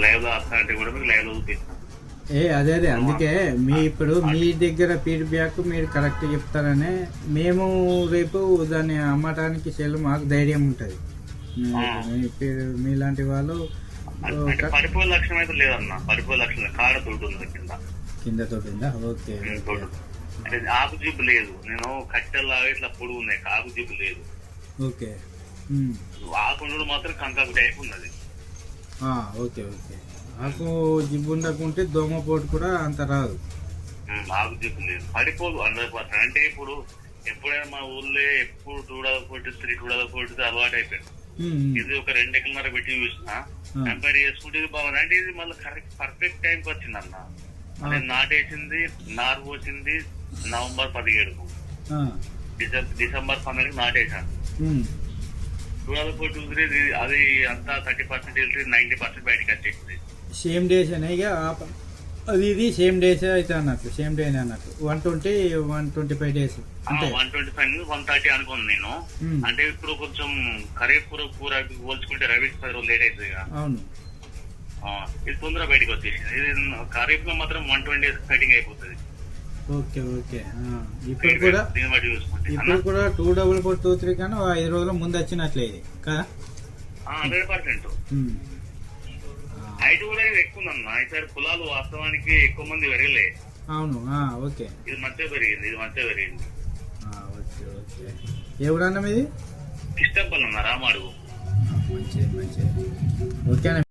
Live లో వస్తా అంటే కూడా మీకు లైవ్ లో చూపిస్తాను. అదే అందుకే ఇప్పుడు మీ దగ్గర ఫీడ్బ్యాక్ మీరు కరెక్ట్ చెప్తారనే మేము రేపు దాన్ని అమ్మటానికి సెల్ మాకు ధైర్యం ఉంటుంది. మీలాంటి వాళ్ళు పడిపోయే లక్షణం అయితే లేదన్న. పడిపోయే లక్షణం కాడ తోడు ఉంది కింద తోటిందా? ఓకే. అంటే ఆకు జిబ్బు లేదు. నేను కట్టెల్లాగా ఇట్లా పొడుగు ఉన్నాయి, ఆకు జిబ్బు లేదు. ఓకే. ఆకు మాత్రం కంకాకు టైప్ ఉన్నది. Okay okay. ఆకు జిబ్బు ఉండకుంటే దోమపోటు కూడా అంత రాదు. ఆకు జిబ్బు లేదు, పడిపోదు 100%. అంటే ఇప్పుడు ఎప్పుడైనా మా ఊళ్ళో ఎప్పుడు 2 అలవాటు అయిపోయింది. ఇది ఒక 2 ఎకరాలన్నర పెట్టి చూసిన కంపేర్ చేసుకుంటే ఇది బాగుంది. అంటే ఇది మళ్ళీ కరెక్ట్ పర్ఫెక్ట్ టైంకి వచ్చింది అన్న. నేను నాటేసింది, నారు పోసింది నవంబర్ 17కు, డిసెంబర్ 12కి నాటేశాను. 2 అది అంతా 30% వెళ్తే 90% బయటకు వచ్చేసింది. సేమ్ డేస్ అనే అది ఇది సేమ్ డేస్ అయితే అన్నట్టు, సేమ్ డే అన్నట్టు 125 డేస్, 125 130 అనుకోండి నేను. అంటే ఇప్పుడు కొంచెం ఖరీఫ్ కూర పోల్చుకుంటే రవి 10 రోజులు లేట్ అవుతుంది కదా. అవును. ఇది తొందరగా బయటకు వచ్చేసింది. ఇది ఖరీఫ్ లో మాత్రం 120 డేస్ కటింగ్ అయిపోతుంది. Okay okay. ఇప్పుడు కూడా 24423 కానీ 5 రోజుల ముందు వచ్చినట్లే ఇది కదా. 100%. హైట్ కూడా ఎక్కువ ఉందన్న. ఈసారి కులాలు వాస్తవానికి ఎక్కువ మంది పెరగలే. అవును. ఓకే. ఇది మంచిగా పెరిగింది. Okay okay. ఏ ఊరన్నా మీది? కిష్టంపల్లి అన్న, రామాడుగు. మంచిది మంచిది. ఓకేనా.